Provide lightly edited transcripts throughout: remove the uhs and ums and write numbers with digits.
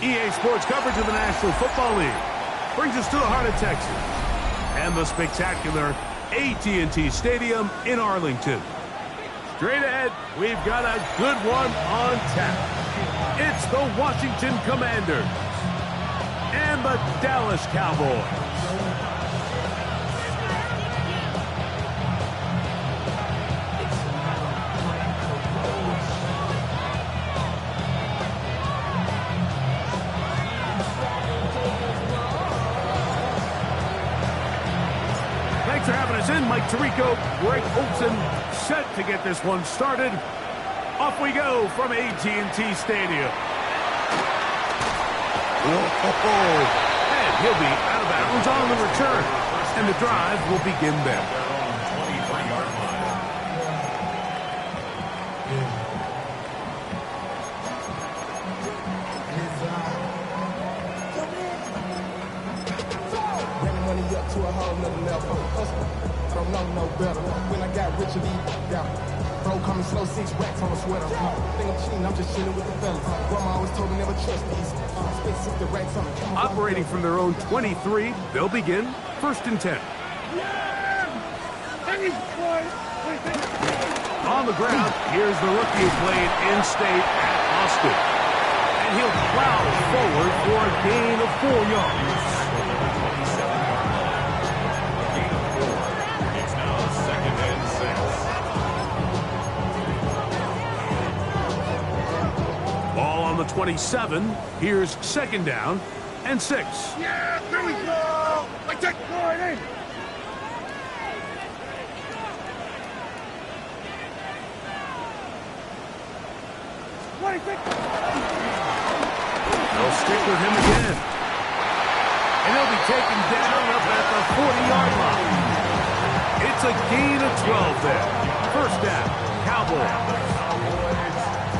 EA Sports coverage of the National Football League brings us to the heart of Texas and the spectacular AT&T Stadium in Arlington. Straight ahead, we've got a good one on tap. It's the Washington Commanders and the Dallas Cowboys. Thanks for having us in. Mike Tirico, Greg Olsen, set to get this one started. Off we go from AT&T Stadium. And he'll be out of bounds on the return. And the drive will begin there. To a whole nother level. Don't know no better. When I got rich and bro, coming slow, 6 racks on a sweater. Think I'm cheating, I'm just chilling with the fellas. Grandma always told me never trust these. The racks on the Operating from their own 23, they'll begin 1st and 10. On the ground, here's the rookie who played in-state at Austin. And he'll plow forward for a gain of 4 yards. On the 27, here's 2nd down and 6. Yeah, there we go! I take the line in! They'll stick with him again. And he'll be taken down up at the 40-yard line. It's a gain of 12 there. 1st down, Cowboys.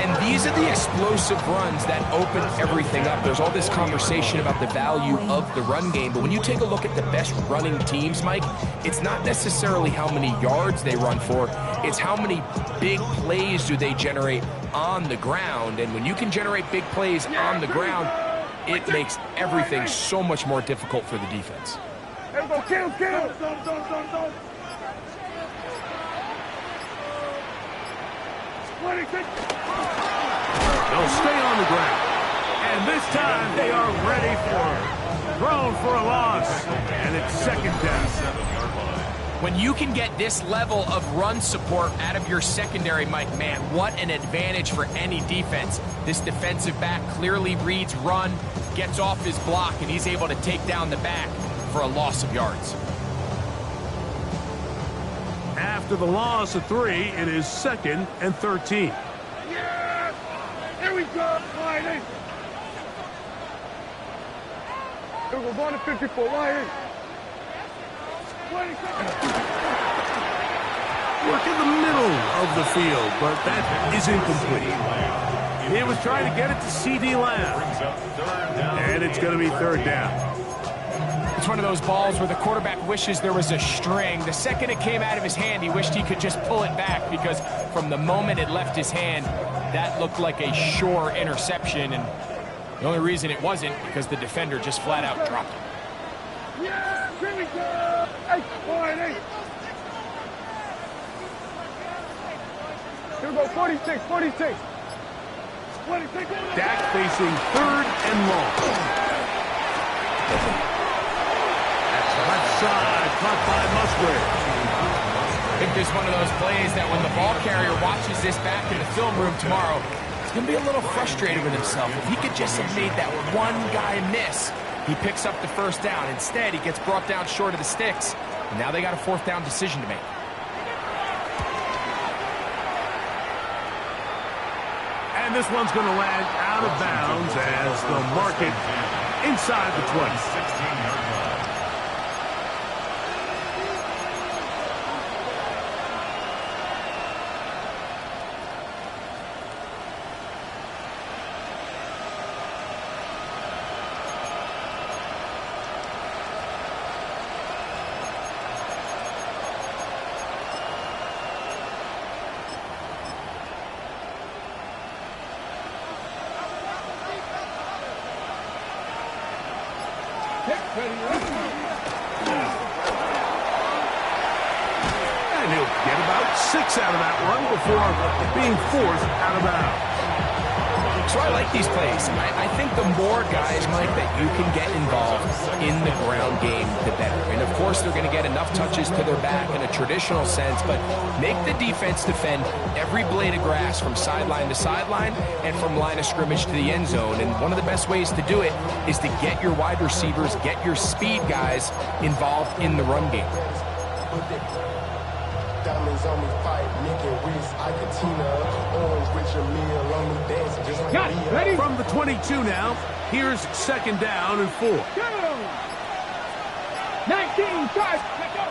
And these are the explosive runs that open everything up. There's all this conversation about the value of the run game, but when you take a look at the best running teams, Mike, it's not necessarily how many yards they run for, it's how many big plays do they generate on the ground. And when you can generate big plays on the ground, it makes everything so much more difficult for the defense. Kill! They'll stay on the ground. And this time they are ready for it. Thrown for a loss. And it's 2nd down. When you can get this level of run support out of your secondary, Mike, man, what an advantage for any defense. This defensive back clearly reads run, gets off his block, and he's able to take down the back for a loss of yards. After the loss of 3, it is 2nd and 13. Yeah! Here we go! Line in! Here we go, going to 54, line in! Work in the middle of the field, but that is incomplete. He was trying to get it to C.D. Lamb. And it's going to be 3rd down. It's one of those balls where the quarterback wishes there was a string. The second it came out of his hand, he wished he could just pull it back, because from the moment it left his hand, that looked like a sure interception. And the only reason it wasn't because the defender just flat out dropped it. Yeah, here we go! 8, here we go, 46. Dak facing 3rd and long. Left side, caught by Musgrave. I think there's one of those plays that when the ball carrier watches this back in the film room tomorrow, he's going to be a little frustrated with himself. If he could just have made that one guy miss, he picks up the 1st down. Instead, he gets brought down short of the sticks, and now they got a 4th down decision to make. And this one's going to land out of bounds as the market inside the 20. And he'll get about 6 out of that run before being forced out of bounds. So I like these plays. I think the more guys, Mike, that you can get involved in the ground game, the better. And, of course, they're going to get enough touches to their back in a traditional sense, but make the defense defend every blade of grass from sideline to sideline and from line of scrimmage to the end zone. And one of the best ways to do it is to get your wide receivers, get your speed guys involved in the run game. Diamonds on me, fight, Nick and Reese, Iketina, Orange, Richard Mill, on me dancing just like me. Ready? From the 22 now, here's 2nd down and 4. 19, guys, let's go.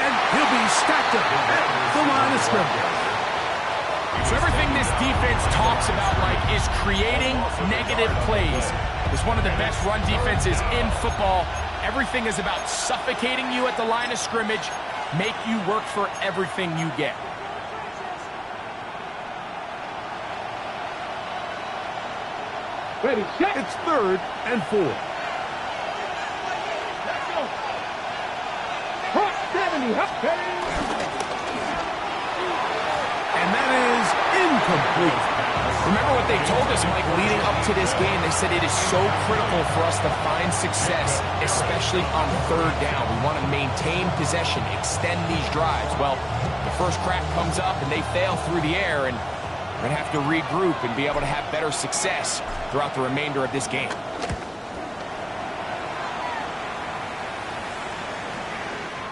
And he'll be stacked up at the line of scrimmage. So everything this defense talks about, Mike, is creating negative plays. It's one of the best run defenses in football. Everything is about suffocating you at the line of scrimmage, make you work for everything you get. Ready, set. It's 3rd and 4. Let's go. Hot 70, hot 70. And that is incomplete. Remember what they told us, Mike, leading up to this game. They said it is so critical for us to find success, especially on 3rd down. We want to maintain possession, extend these drives. Well, the first crack comes up and they fail through the air, and we're going to have to regroup and be able to have better success throughout the remainder of this game.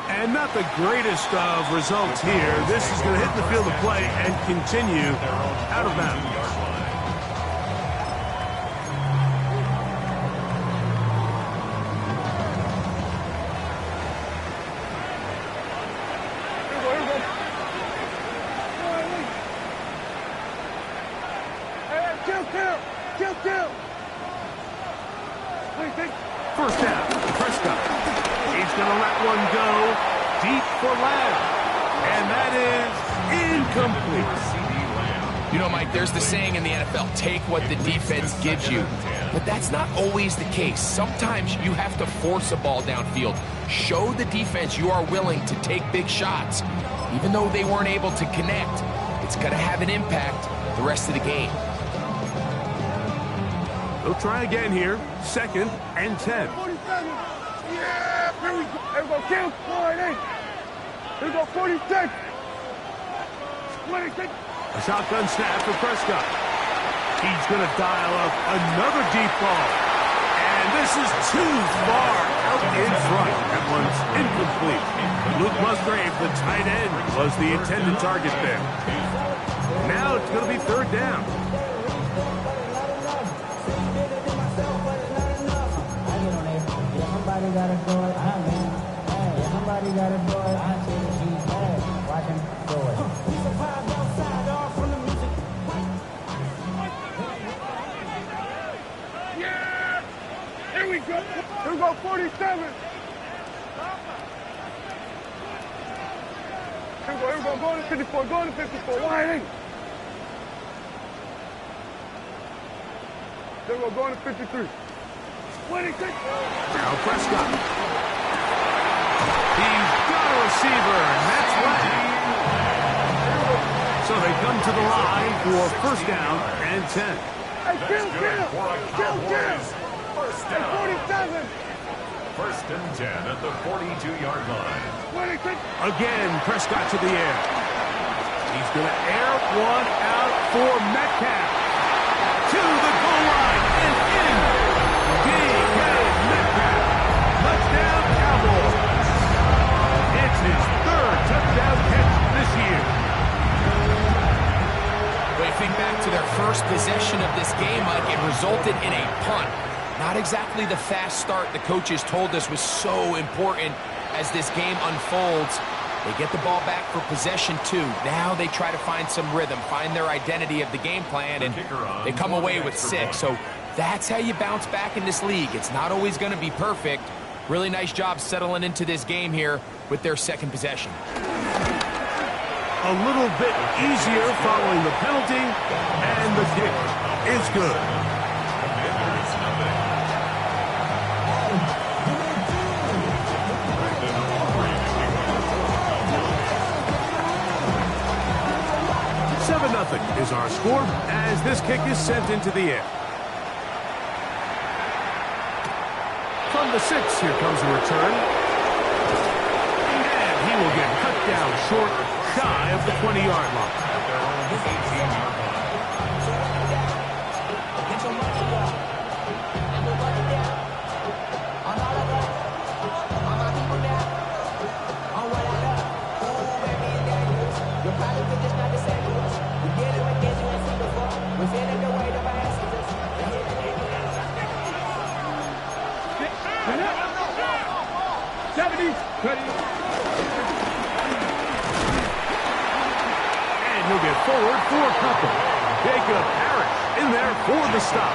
And not the greatest of results here. This is going to hit the field of play and continue out of bounds. First down, Prescott. He's going to let one go deep for Lamb. And that is incomplete. You know, Mike, there's the saying in the NFL, take what the defense gives you. But that's not always the case. Sometimes you have to force a ball downfield. Show the defense you are willing to take big shots. Even though they weren't able to connect, it's going to have an impact the rest of the game. They'll try again here. 2nd and 10. 47. Yeah, here we go. Here we go, kill. 48. Here we go, 46. 26. A shotgun snap for Prescott. He's going to dial up another deep ball. And this is too far out in front. That one's incomplete. Luke Musgrave, the tight end, was the intended target there. Now it's going to be 3rd down. Somebody gotta do it, hey, somebody gotta do it, I see the cheese, hey, watch him do it. We survived outside, all from the music. Yeah! Here we go. Here we go, 47. Here we go, go to 54, go to 54, wide eight. Here we go, going to 53. 26. Now Prescott. He's got a receiver, and that's right. So they come to the line for 1st down and 10. Hey, kill. First Hey, down. 47. 1st and 10 at the 42-yard line. 26. Again, Prescott to the air. He's going to air one out for Metcalf. To the goal line and in. DK Metcalf. Touchdown, Cowboys. It's his 3rd touchdown catch this year. When you think back to their first possession of this game, Mike, it resulted in a punt. Not exactly the fast start the coaches told us was so important as this game unfolds. They get the ball back for possession 2. Now they try to find some rhythm, find their identity of the game plan, and they come away with 6. So that's how you bounce back in this league. It's not always going to be perfect. Really nice job settling into this game here with their 2nd possession. A little bit easier following the penalty, and the kick is good. is our score as this kick is sent into the air. From the 6, here comes the return. And he will get cut down short, shy of the 20-yard line. At their own 18-yard line. And he'll get forward for a couple. Jacob Harris in there for the stop.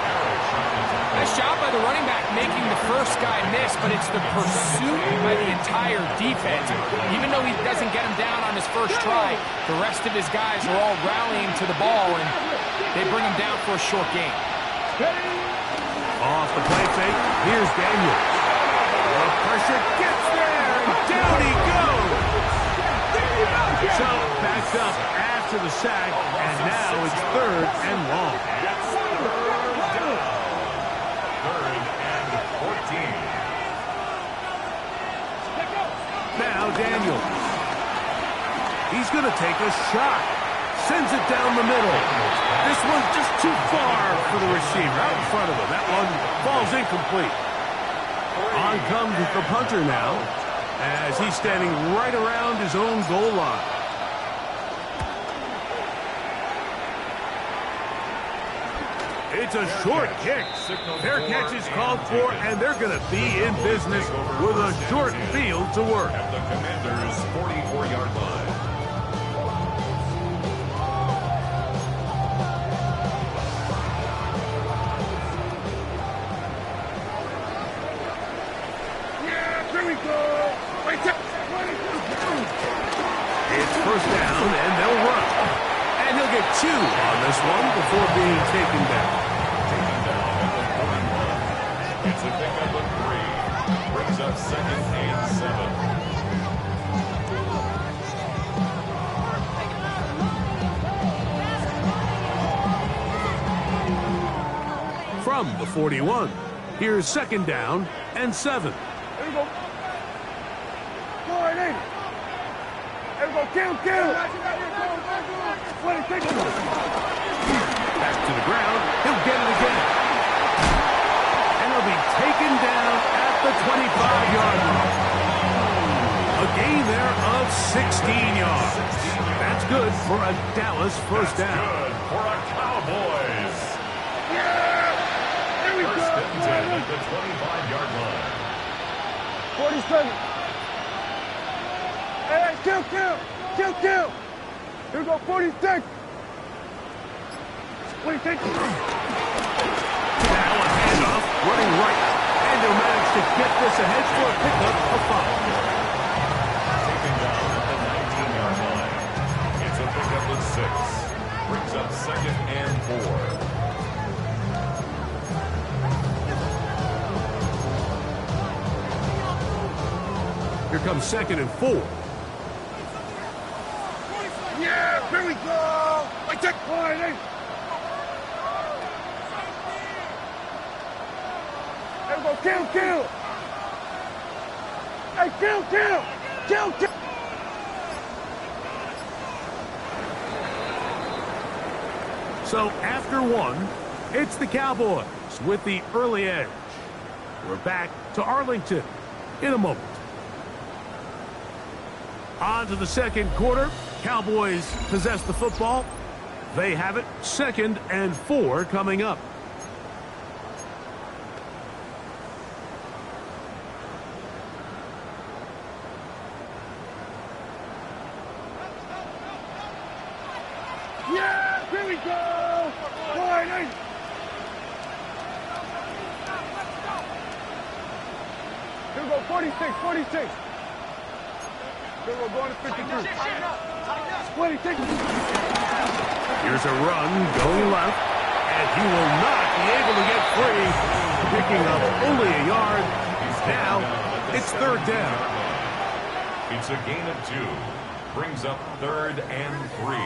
Nice job by the running back making the first guy miss, but it's the pursuit by the entire defense. Even though he doesn't get him down on his first try, the rest of his guys are all rallying to the ball, and they bring him down for a short gain. Off the play fake, here's Daniels. The pressure gets there, and down he goes. So, backed up after the sack, and now it's 3rd and long. Now Daniels. He's going to take a shot. Sends it down the middle. This one's just too far for the receiver out in front of him. That one falls incomplete. On comes the punter now as he's standing right around his own goal line. It's a short kick. Their catch is called for, and they're going to be in business with a short field to work. At the Commanders' 44-yard line. Yeah, here we go. It's first down, and they'll run. And he'll get 2 on this one before being taken down. It's a pickup of 3. Brings up 2nd and 7. From the 41, here's 2nd down and 7. There we go. Go right in. There we go. Kill. Back to the ground. He'll get it again. And he'll be taken down at the 25-yard line. A gain there of 16 yards. That's good for a Dallas first down. Good for a Cowboys. Yeah. There we go. First and 10 at the 25-yard line. 47. Hey, kill. Here we go, 46. 46. Now a handoff, running right. And he'll manage to get this ahead for a pickup of 5. Taken down at the 19-yard line. It's a pickup of 6. Brings up 2nd and 4. Here comes 2nd and 4. Yeah, here we go. I take point. There we go, kill. Hey, kill. So after 1, it's the Cowboys with the early edge. We're back to Arlington in a moment. On to the second quarter. Cowboys possess the football. They have it. 2nd and 4 coming up. Yeah, here we go. Point. Here we go, 46. Here we go, going to 53. 26. Here's a run going left, and he will not be able to get free, picking up only a yard. Now it's 3rd down. It's a gain of 2. Brings up 3rd and 3.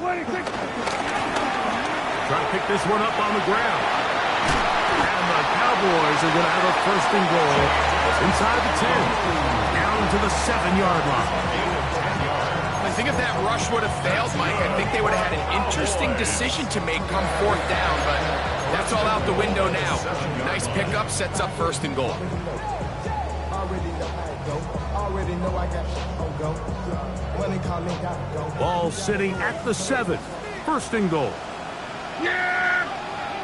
Try to pick this one up on the ground. And the Cowboys are going to have a first and goal inside the 10, down to the 7-yard line. I think if that rush would have failed, Mike, I think they would have had an interesting decision to make come fourth down, but that's all out the window now. Nice pickup, sets up first and goal. Already know how it go. Already know I got on go. Money calling, gotta go. Ball sitting at the 7, first and goal. Yeah!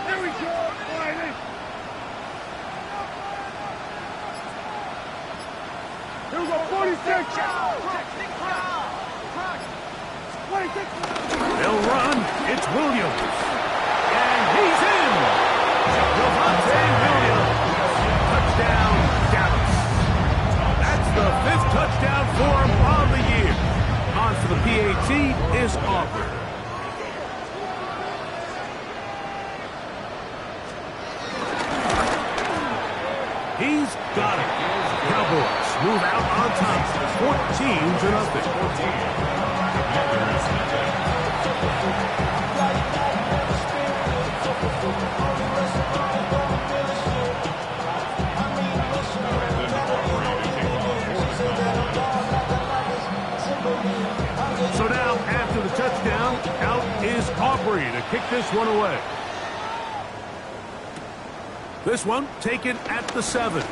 There we go! Sliding. Here we go, 46! They'll run. It's Williams. And he's in. Javonte Williams. Touchdown, Dallas. That's the 5th touchdown for him on the year. On for the PAT is Auburn. He's got it. Cowboys move out on top, 14-0. So now, after the touchdown, out is Aubrey to kick this one away. This one taken at the 7.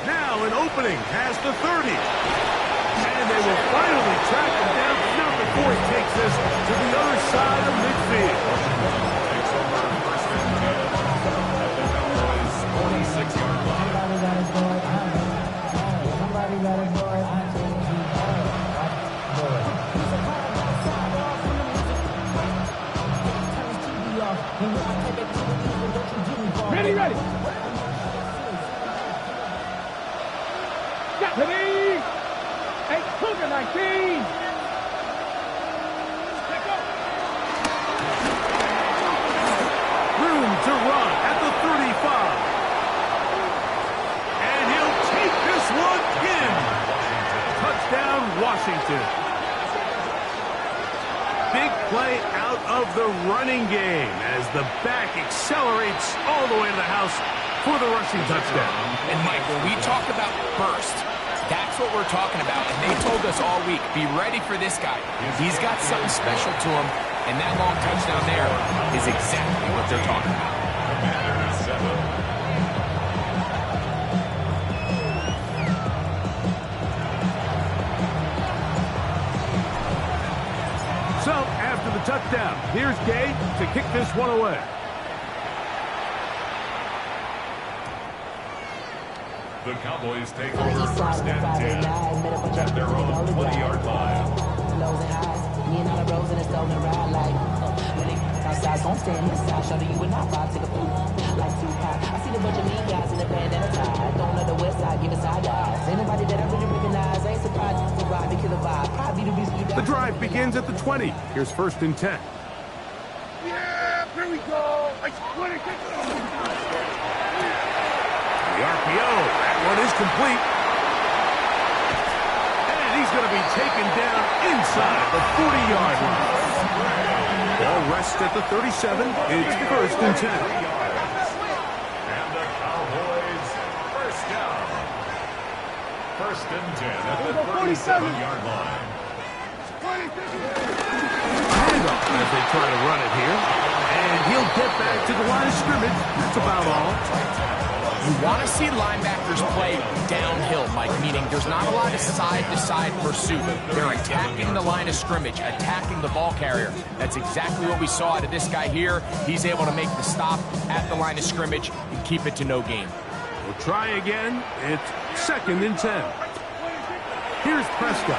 Now an opening has the 30. And they will finally track him down, not before he takes this to the other side of midfield. Ready, ready. Ready. 8, 19. Room to run at the 35. And he'll take this one in. Touchdown, Washington. Big play out of the running game as the back accelerates all the way to the house for the rushing touchdown. And Mike, when we talk about burst, that's what we're talking about. And they told us all week, be ready for this guy. He's got something special to him, and that long touchdown there is exactly what they're talking about. So, after the touchdown, here's Gage to kick this one away. The Cowboys take over first and 10 at their own 20-yard line. Lows and highs, me and all the roads in the stolen ride like when they outside, gon' stand inside, show that you would not vibe, take a fool like Tupac. I see the bunch of mean guys in the band and a tie. Don't know the west side, give us side eyes. Ain't nobody that I really recognize. I ain't surprised to ride the killer vibe. Probably the reason you got. The drive begins at the 20. Here's first and 10. Yeah, here we go. The RPO, that one is complete. And he's going to be taken down inside the 40-yard line. Ball rests at the 37. It's first and 10. And the Cowboys first down. First and 10 at the 37-yard line. Handoff as they try to run it here. And he'll get back to the line of scrimmage. That's about all. You want to see linebackers play downhill, Mike, meaning there's not a lot of side-to-side pursuit. They're attacking the line of scrimmage, attacking the ball carrier. That's exactly what we saw out of this guy here. He's able to make the stop at the line of scrimmage and keep it to no gain. We'll try again. It's second and 10. Here's Prescott.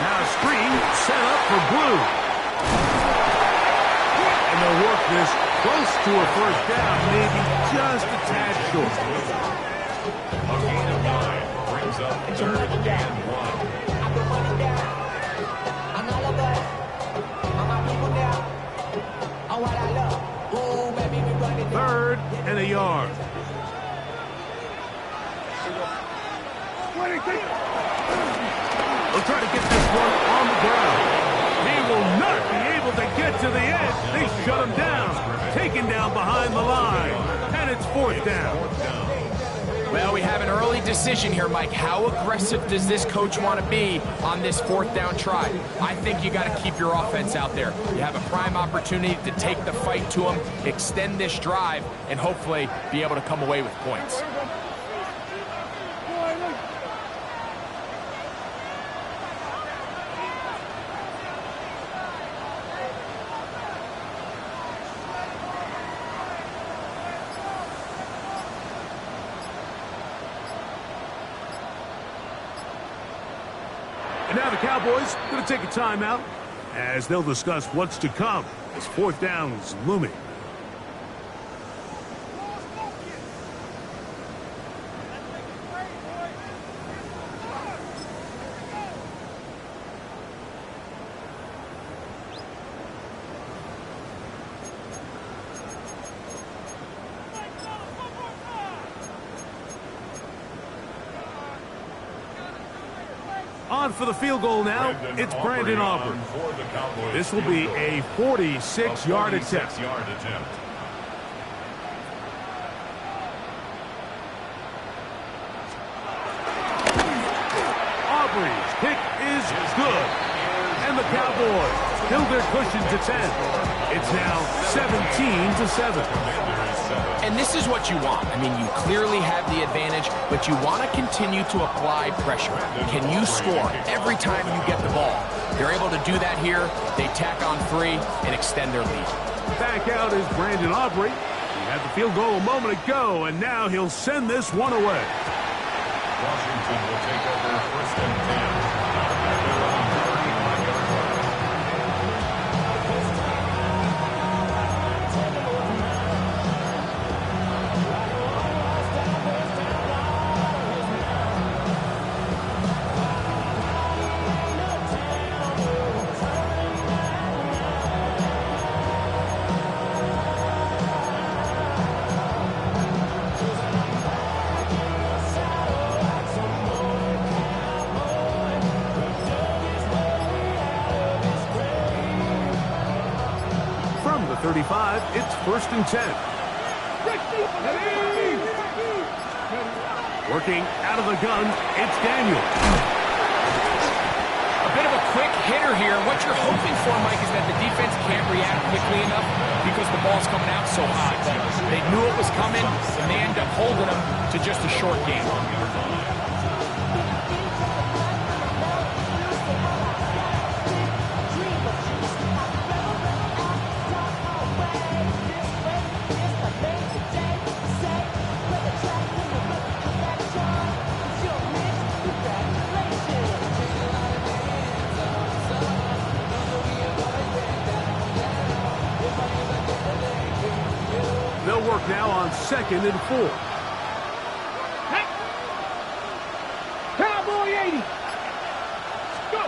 Now a screen set up for Blue. And they'll work this close to a first down, maybe just a tad short. A gain of 9 brings up third and 1. Third and a yard. They'll try to get this one on the ground. He will to the edge. They shut him down. Taken down behind the line. And it's 4th down. Well, we have an early decision here, Mike. How aggressive does this coach want to be on this 4th down try? I think you got to keep your offense out there. You have a prime opportunity to take the fight to them, extend this drive, and hopefully be able to come away with points. And now the Cowboys going to take a timeout as they'll discuss what's to come as 4th down is looming. On for the field goal now, it's Brandon Aubrey. This will be a 46-yard attempt. Aubrey's kick is good. And the Cowboys build their cushion to 10. It's now 17-7. And this is what you want. I mean, you clearly have the advantage, but you want to continue to apply pressure. Can you score every time you get the ball? They're able to do that here. They tack on 3 and extend their lead. Back out is Brandon Aubrey. He had the field goal a moment ago, and now he'll send this one away. Washington will take over 1st and 10. From the 35, it's 1st and 10. Working out of the gun, it's Daniel. A bit of a quick hitter here. What you're hoping for, Mike, is that the defense can't react quickly enough because the ball's coming out so high. But they knew it was coming, and they end up holding them to just a short game. They'll work now on 2nd and 4. Cowboy 80. Go.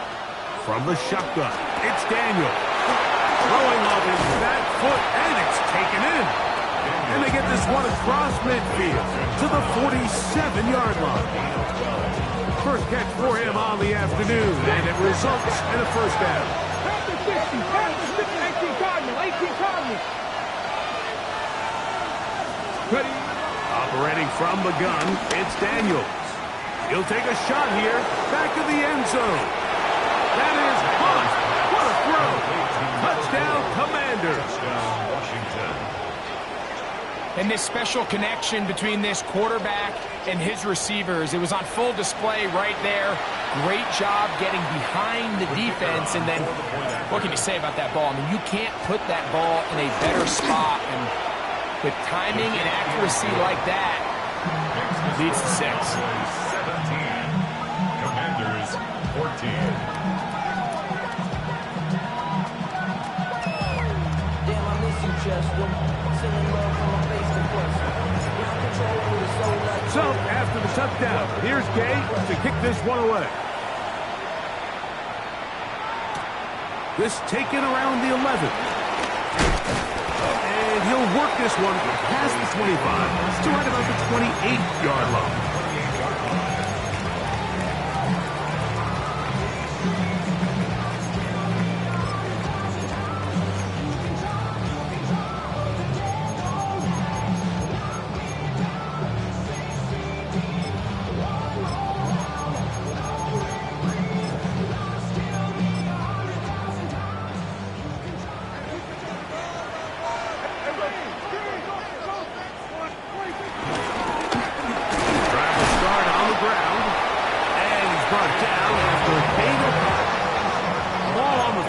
From the shotgun, it's Daniel. Throwing off his back foot, and it's taken in. And they get this one across midfield to the 47-yard line. First catch for him on the afternoon, and it results in a 1st down. Pass the 60. Pass the 60. 18 Cardinal. 18 Cardinal. Ready. Operating from the gun, it's Daniels. He'll take a shot here, back of the end zone. That is caught. What a throw. Touchdown, Commanders. Washington. And this special connection between this quarterback and his receivers, it was on full display right there. Great job getting behind the defense. And then, what can you say about that ball? I mean, you can't put that ball in a better spot. And with timing and accuracy like that, leads to 6. 17. Commanders 14. Damn, I miss you, Chester. Sending love from my face to question. Ground control with a soul like So, after the touchdown, here's Gay to kick this one away. This taken around the 11. And he'll work this one past the 25 to right about the 28-yard line.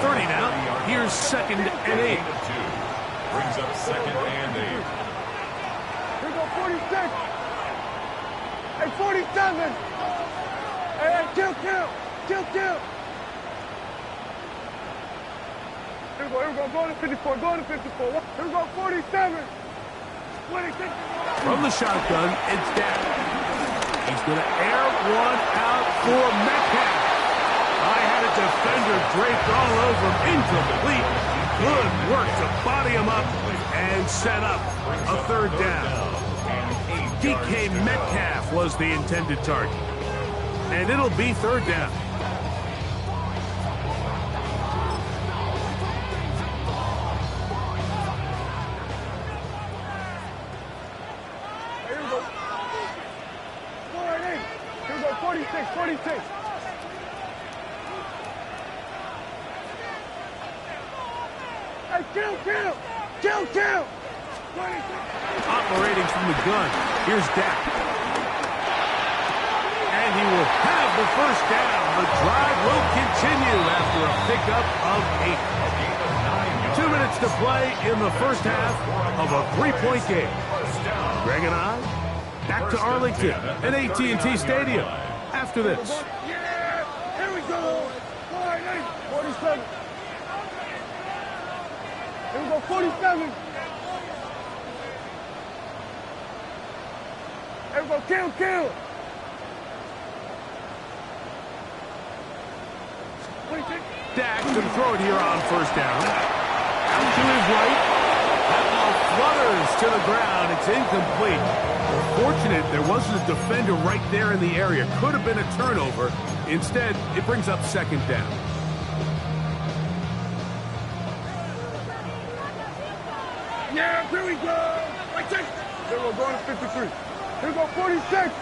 30 now. Here's 2nd and 8. Brings up 2nd and 8. Here we go, 46. Hey, 47. Hey, kill. Here we go, go to 54, Here we go, 47. 26. From the shotgun, it's Dak. He's going to air one out for Metcalf. I had a defender draped all over him, incomplete. Good work to body him up and set up a 3rd down. DK Metcalf was the intended target. And it'll be 3rd down. Here we go. 4-8. Here we go, 46. Hey, kill. 26. Operating from the gun. Here's Dak. And he will have the 1st down. The drive will continue after a pickup of 8. 2 minutes to play in the 1st half of a 3-point game. Greg and I, back to Arlington at AT&T Stadium after this. Yeah, here we go. 4-8. 47. Here we go, 47. Here we go, kill. 26. Dak to throw it here on 1st down. Out to his right. That ball flutters to the ground. It's incomplete. Fortunate there wasn't a defender right there in the area. Could have been a turnover. Instead, it brings up 2nd down. Yeah, here we go. Right there. Here we go, going to 53. Here we go, 46.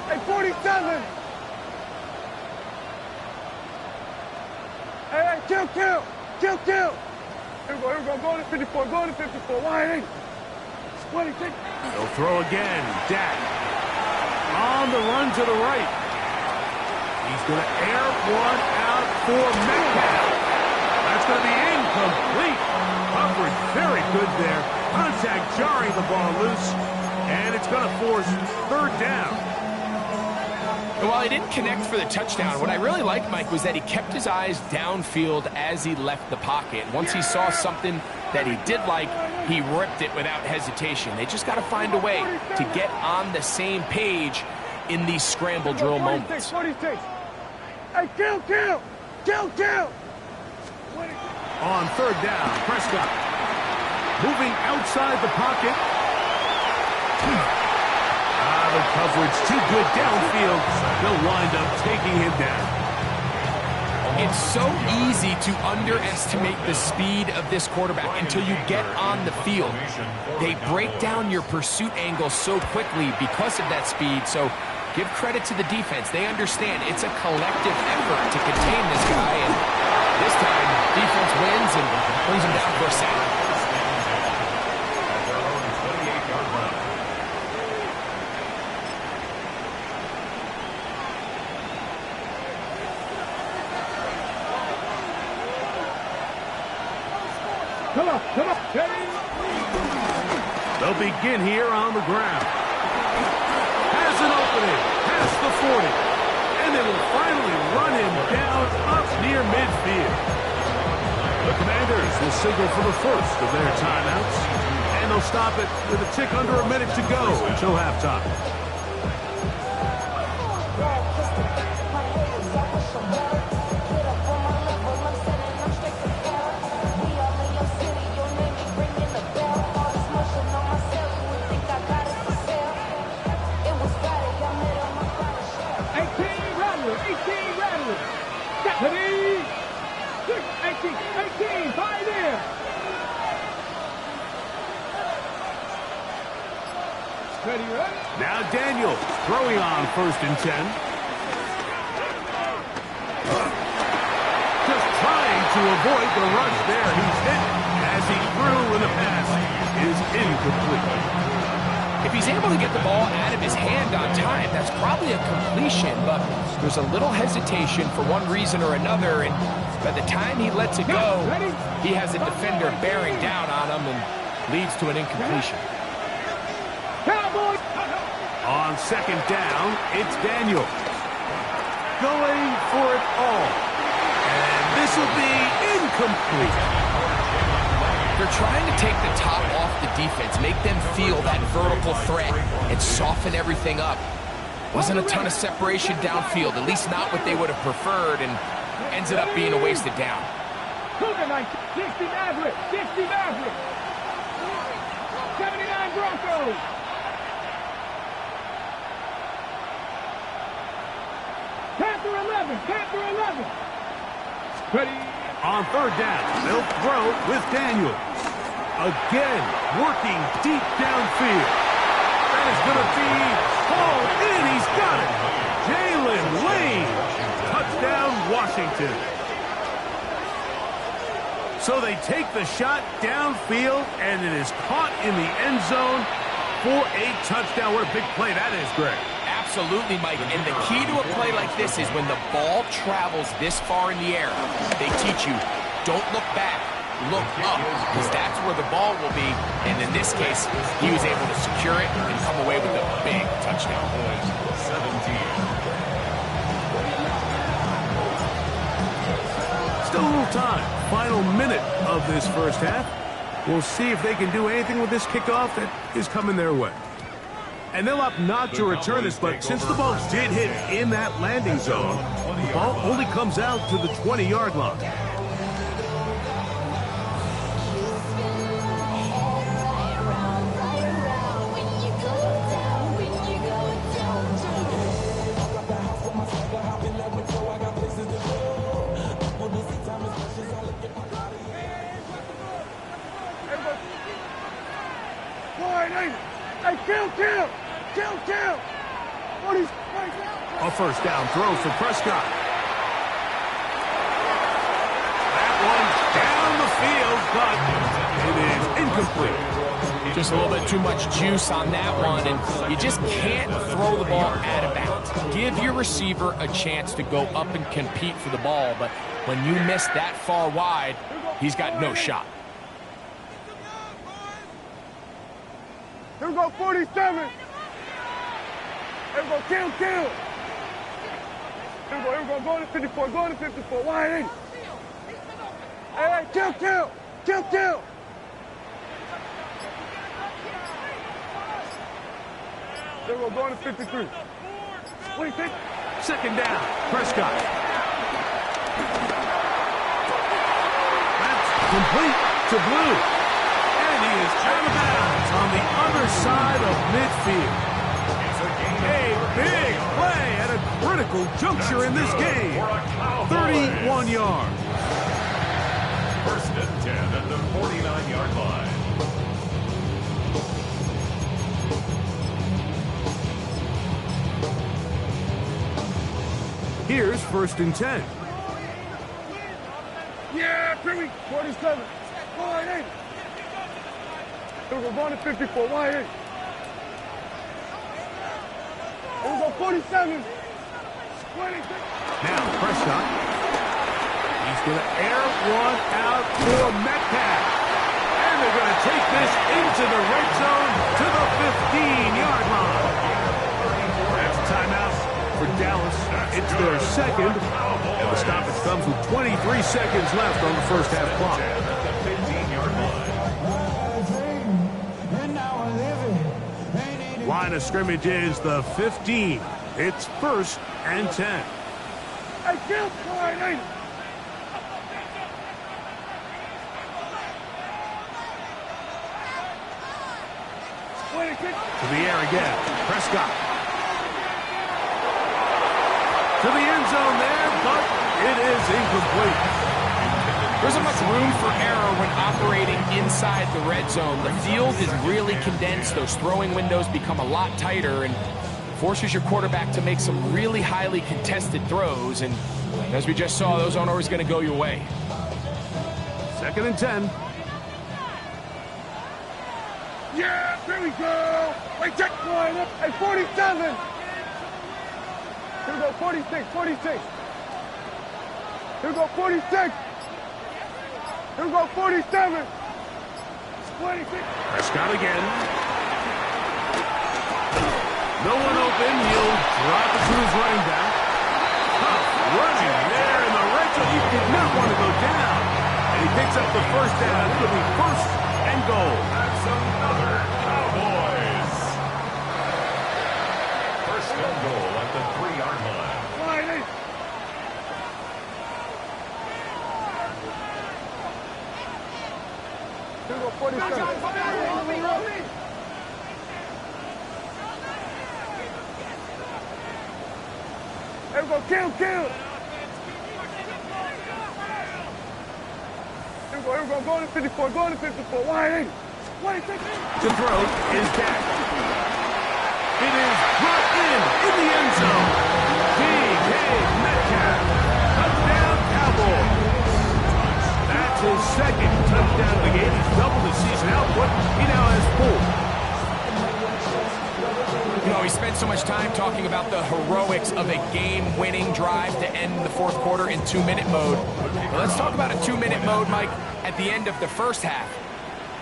Hey, 47. Hey, kill. Here we go, going to 54, Why 26. They'll throw again. Dak on the run to the right. He's going to air one out for Metcalf. That's going to be incomplete. Coverage very good there. Contact jarring the ball loose. And it's going to force 3rd down. While he didn't connect for the touchdown, what I really liked, Mike, was that he kept his eyes downfield as he left the pocket. Once he saw something that he did like, he ripped it without hesitation. They just got to find a way to get on the same page in these scramble drill moments. 46. Hey, kill. On 3rd down, Prescott moving outside the pocket. The coverage too good downfield. They'll wind up taking him down. It's so easy to underestimate the speed of this quarterback until you get on the field. They break down your pursuit angle so quickly because of that speed. So give credit to the defense. They understand it's a collective effort to contain this guy. And this time, defense wins and brings him down for a sack. Come on. They'll begin here on the ground. Has an opening past the 40. And they will finally run him down up near midfield. The Commanders will signal for the first of their timeouts. And they'll stop it with a tick under a minute to go until halftime. Now Daniels throwing on 1st and 10. Just trying to avoid the rush there. He's hit as he threw, and the pass is incomplete. If he's able to get the ball out of his hand on time, that's probably a completion, but there's a little hesitation for one reason or another, and by the time he lets it go, he has a defender bearing down on him and leads to an incompletion. On second down, it's Daniels. Going for it all. And this will be incomplete. They're trying to take the top off the defense, make them feel that vertical threat, and soften everything up. Wasn't a ton of separation downfield, at least not what they would have preferred, and ends up being a wasted down. 60 Mavericks, 60 Mavericks, 79 Broncos. Panther 11, Panther 11. Ready. On third down, they'll throw with Daniels. Again, working deep downfield. That is going to be hauled in. He's got it. Jalen Lane. Touchdown, Washington. So they take the shot downfield, and it is caught in the end zone for a touchdown. What a big play that is, Greg. Absolutely, Mike. And the key to a play like this is when the ball travels this far in the air, they teach you, don't look back, look up, because that's where the ball will be. And in this case, he was able to secure it and come away with a big touchdown. 17. Still a little time. Final minute of this first half. We'll see if they can do anything with this kickoff that is coming their way. And they'll opt not to return this, but since the ball did hit in that landing zone, the ball only comes out to the 20-yard line. Hey, kill! A first down throw for Prescott. That one's down the field, but it is incomplete. Just a little bit too much juice on that one, and you just can't throw the ball out of bounds. Give your receiver a chance to go up and compete for the ball, but when you miss that far wide, he's got no shot. Here we go, 47. Here we go, kill. Here we go, go to 54, wide 80. Hey, kill. Here we go, going to 53. Wait, Second down, Prescott. That's complete to Blue. And he is out of bounds on the other side of midfield. A big play at a critical juncture in this game. 31 yards. First and 10 at the 49-yard line. Here's first and 10. Yeah, pretty 47. Wide 80. Here we go, going to 54, wide 80. Here we go, 47. 26. Now Prescott. He's going to air one out for Metcalf. And they're going to take this into the red zone to the 15-yard line. That's a timeout for Dallas. It's their second. And the stoppage comes with 23 seconds left on the first half clock. Line of scrimmage is the 15. It's first and 10. Hey, kill, wide 80. To the air again. Prescott. To the end zone there, but it is incomplete. There isn't much room for error when operating inside the red zone. The field is really condensed. Those throwing windows become a lot tighter and forces your quarterback to make some really highly contested throws. And as we just saw, those aren't always going to go your way. Second and 10. Yeah, there we go. Wait, check. Line up at 47. Here we go, 46, 46. Here we go, 46. Here we go, 47. 26. Prescott again. No one open. He'll drop it to his running back. Running there in the red zone. He did not want to go down. And he picks up the first down. It'll be first and goal. That's another Cowboys. First and goal at the 3-yard line. Line eight. Here we go, 47. Here we go, kill. Here we go, go to 54, go to 54, wide eight. 26. To throw is Dak. It is brought in the end zone. DK Metcalf. Touchdown, Cowboys. That's his second touchdown of the game. He's doubled his season output. He now has 4. You know, we spent so much time talking about the heroics of a game-winning drive to end the fourth quarter in 2-minute mode. Well, let's talk about a 2-minute mode, Mike, at the end of the first half.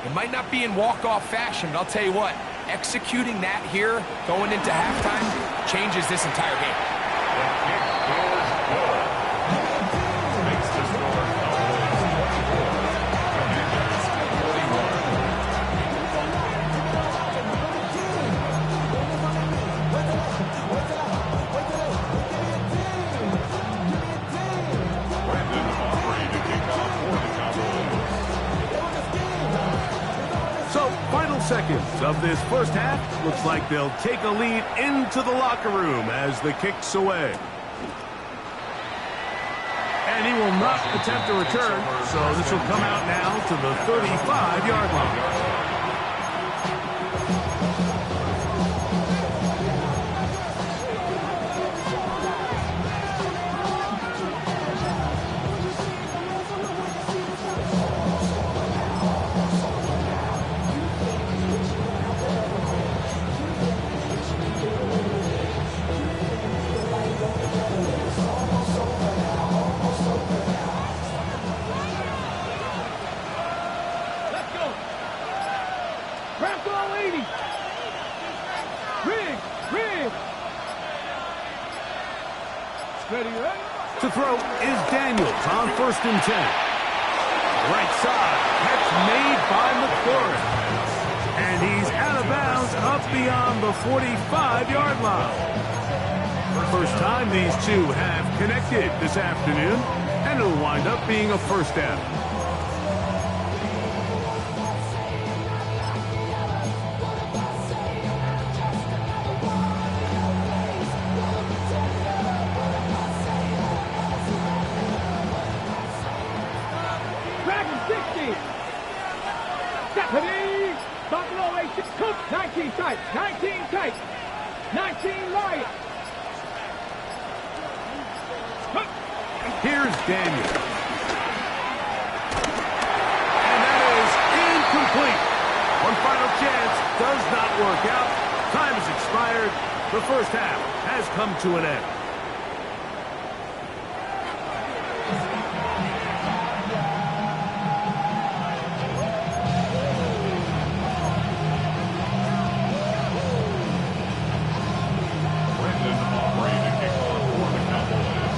It might not be in walk-off fashion, but I'll tell you what, executing that here, going into halftime, changes this entire game. The kick is good. Makes the score Cowboys 24. Commanders 41. Brandon Aubrey to kick off for the Cowboys. So, final seconds of this first half. Looks like they'll take a lead into the locker room as the kick's away. And he will not attempt a return, so this will come out now to the 35-yard line. To throw is Daniels on 1st and 10. Right side, catch made by McLaurin. And he's out of bounds up beyond the 45-yard line. First time these two have connected this afternoon, and it'll wind up being a first down. Buffalo 86, Cook, 19 tight, 19 tight, 19 Lions. Here's Daniel. And that is incomplete. One final chance does not work out. Time has expired. The first half has come to an end. Brandon Aubrey to kick off for the Cowboys.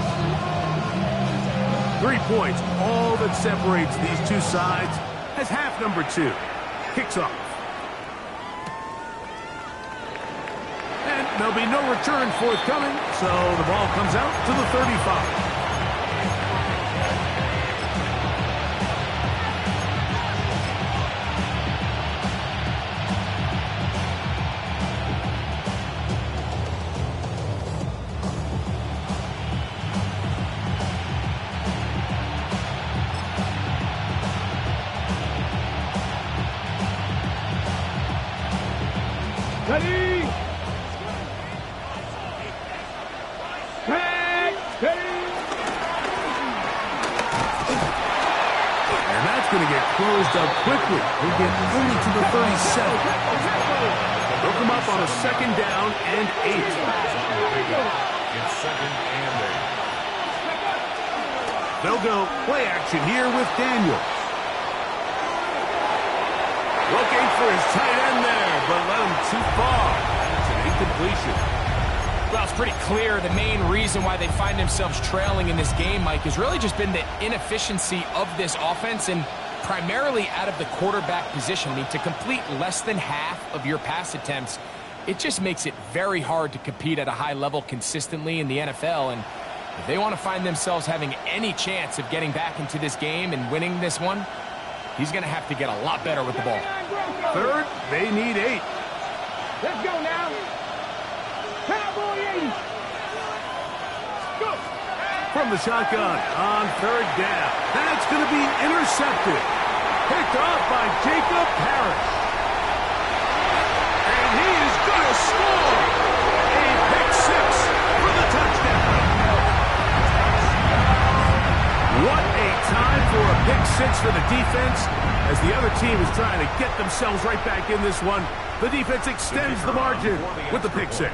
3 points, all that separates these two sides, as half number 2 kicks off. And there'll be no return forthcoming, so the ball comes out to the 35. Ready? Ready? And that's That's going to get closed up quickly. He'll get only to the 37. They'll come up on a 2nd down and 8. It's 2nd and 8. They'll go play action here with Daniels. Looking for his tight end there, but let him too far. It's an incompletion. Well, it's pretty clear the main reason why they find themselves trailing in this game, Mike, has really just been the inefficiency of this offense and primarily out of the quarterback position. I mean, to complete less than half of your pass attempts, it just makes it very hard to compete at a high level consistently in the NFL. And if they want to find themselves having any chance of getting back into this game and winning this one, he's going to have to get a lot better with the ball. 3rd, they need 8. Let's go now. Cowboy 80. Go. From the shotgun on 3rd down. That's going to be intercepted. Picked off by Jacob Parrish. And he is going to score. A pick 6 for the touchdown. What a time for a pick 6 for the defense. As the other team is trying to get themselves right back in this one, the defense extends the margin with the pick 6.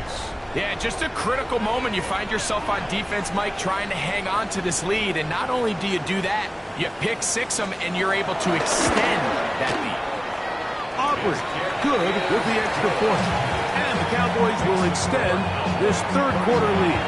Yeah, just a critical moment. You find yourself on defense, Mike, trying to hang on to this lead. And not only do you do that, you pick 6 them, and you're able to extend that lead. Aubrey, good with the extra point. And the Cowboys will extend this 3rd quarter lead.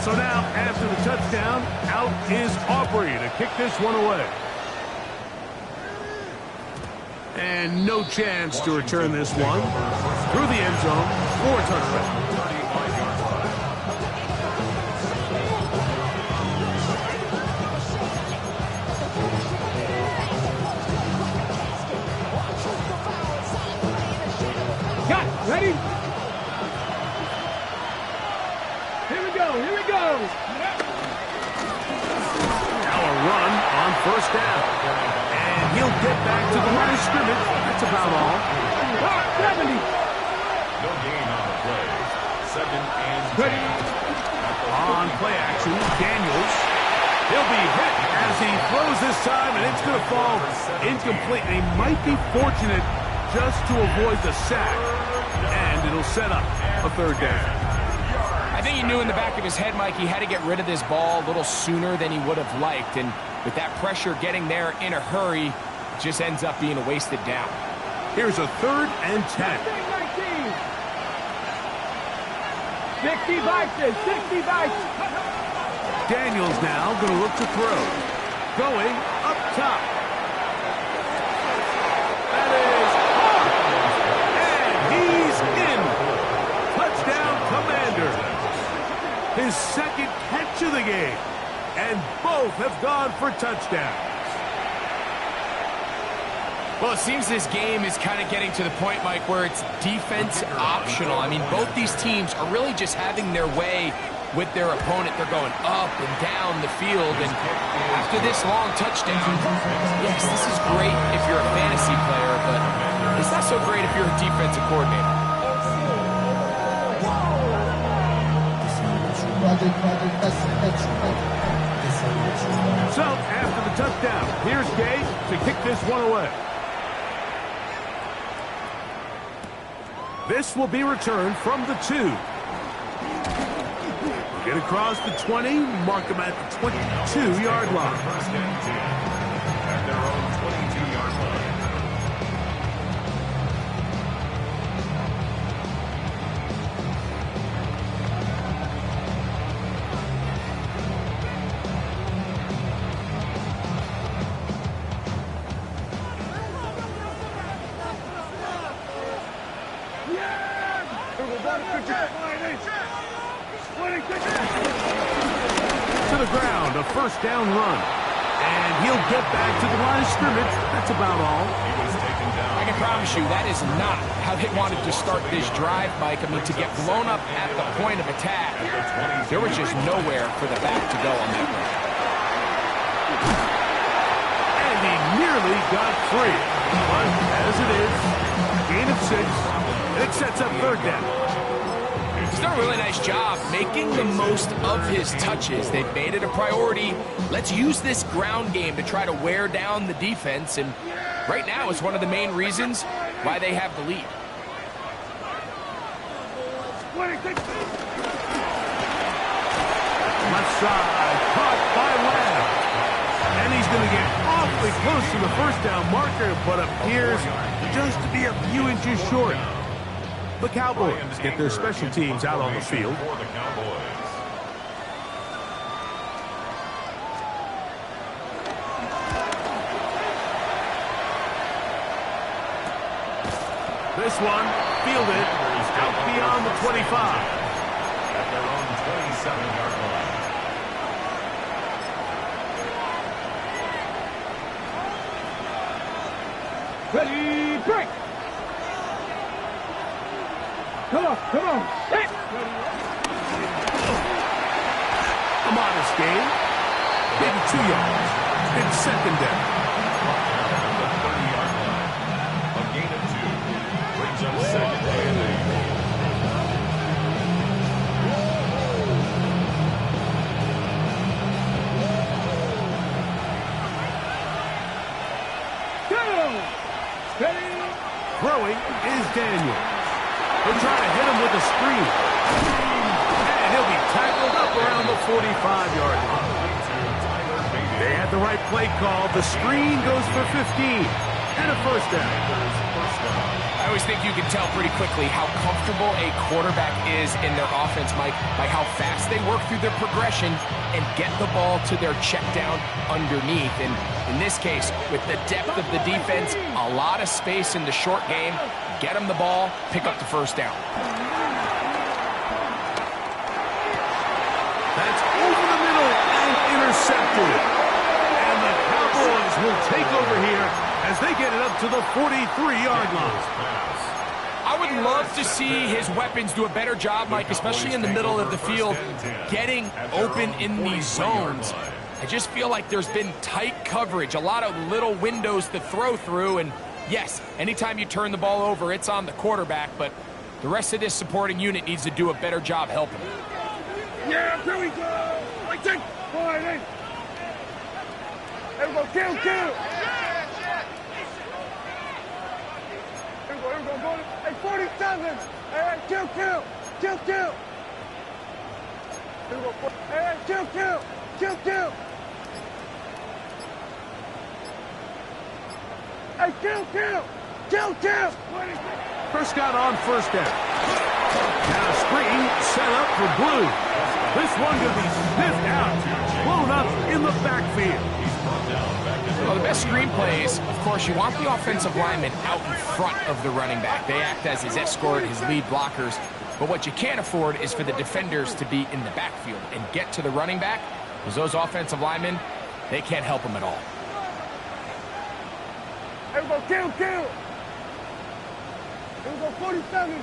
So now, after the touchdown, out is Aubrey to kick this one away. And no chance to return this one. Through the end zone for a touchdown. Got it. Ready? Here we go. Here we go. Now a run on 1st down. And he'll get back to the line of scrimmage. That's about all. 70. No gain on the play. 2nd and 10. On play action, Daniels. He'll be hit as he throws this time, and it's going to fall incomplete. They might be fortunate just to avoid the sack, and it'll set up a 3rd down. I think he knew in the back of his head, Mike, he had to get rid of this ball a little sooner than he would have liked. And with that pressure getting there in a hurry, it just ends up being a wasted down. Here's a 3rd and 10. 60 Vikings. 60 Vikings. Daniels now going to look to throw. Going up top. That is hard. And he's in. Touchdown, Commander. His 2nd catch of the game. And both have gone for touchdowns. Well, it seems this game is kind of getting to the point, Mike, where it's defense optional. I mean, both these teams are really just having their way with their opponent. They're going up and down the field. And after this long touchdown, yes, this is great if you're a fantasy player, but it's not so great if you're a defensive coordinator. So, after the touchdown, here's Gage to kick this one away. This will be returned from the 2. Get across the 20, mark him at the 22-yard line. 1st and 10. At their own 22-yard line. To the ground, a 1st down run. And he'll get back to the line of scrimmage. That's about all. He was taken down. I can promise you that is not how they wanted to start this drive, Mike. I mean, to get blown up at the point of attack, there was just nowhere for the back to go on that one. And he nearly got free. But as it is, gain of 6. And it sets up 3rd third down. He's done a really nice job making the most of his touches. They've made it a priority. Let's use this ground game to try to wear down the defense, and right now it's one of the main reasons why they have the lead. Left side, caught by Lamb. And he's going to get awfully close to the first down marker, but appears just to be a few inches short. The Cowboys get their special teams out on the field. For the Cowboys. This one, fielded, out beyond the 25. At their own 27-yard line. Ready, break! Come on, hit! A modest gain, maybe 2 yards. It's second down. The 30-yard line. A gain of 2. Brings up second and 8. Throwing is Daniel. They'll try to hit him with a screen. And he'll be tackled up around the 45-yard line. They had the right play call. The screen goes for 15. And a first down. I always think you can tell pretty quickly how comfortable a quarterback is in their offense, Mike, by how fast they work through their progression and get the ball to their check down underneath. And in this case, with the depth of the defense, a lot of space in the short game, get them the ball, pick up the first down. That's over the middle and intercepted. And the Cowboys will take over here as they get it up to the 43-yard line. I would love to see his weapons do a better job, Mike, especially in the middle of the field, getting open in these zones. I just feel like there's been tight coverage, a lot of little windows to throw through, and yes, anytime you turn the ball over, it's on the quarterback, but the rest of this supporting unit needs to do a better job helping him. Yeah, here we go! Right, take! Boy, hey! Here we go, kill! Here we go, go! Hey, 47! Hey, kill! Here we go, hey, kill! Hey, kill! Prescott on first down. Now screen set up for Blue. This one could be sniffed out, blown up in the backfield. Well, the best screen plays, of course, you want the offensive lineman out in front of the running back. They act as his escort, his lead blockers. But what you can't afford is for the defenders to be in the backfield and get to the running back, because those offensive linemen, they can't help him at all. Here we go, kill! Here we go, 47!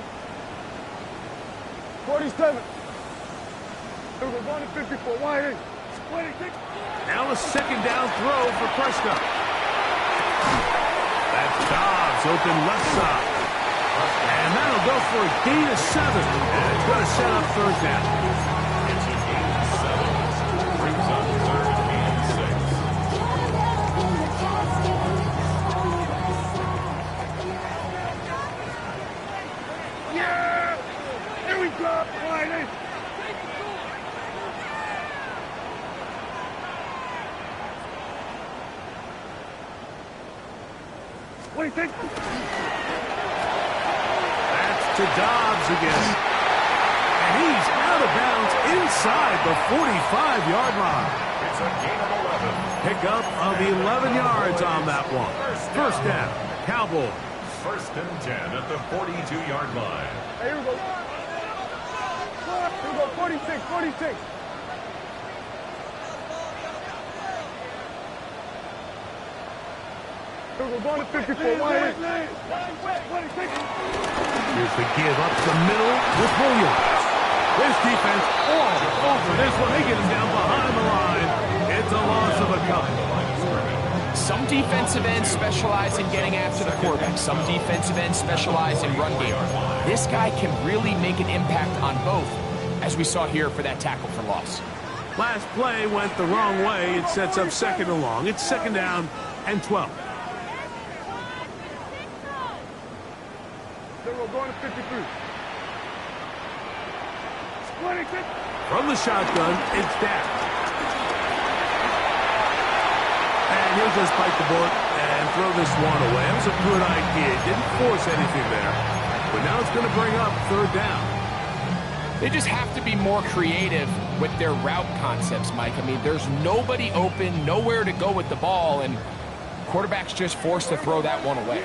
47! Here we go, going to 54, wide in. 26! Now a second down throw for Prescott. That's Dobbs open left side. And that'll go for a gain of 7. And it's going to set up third down. It's a gain of 7. Brings up third and 6. Yeah! Here we go! Wide in! What do you think? That's to Dobbs again. And he's out of bounds inside the 45-yard line. It's a gain of 11. Pickup of 11 yards on that one. First down, Cowboys. First and 10 at the 42-yard line. Hey, here we go. Here we go, 46. Here we go, going to 54, wide in. Here's the give up the middle with Williams. This defense all over this one. They get him down behind the line. It's a loss of a couple. Some defensive ends specialize in getting after the quarterback. Some defensive ends specialize in run game. This guy can really make an impact on both, as we saw here for that tackle for loss. Last play went the wrong way. It sets up second and long. It's second down and 12. We're going to 53. From the shotgun, it's down. And he'll just bite the bullet and throw this one away. That was a good idea. Didn't force anything there. But now it's going to bring up third down. They just have to be more creative with their route concepts, Mike. I mean, there's nobody open, nowhere to go with the ball, and quarterback's just forced to throw that one away.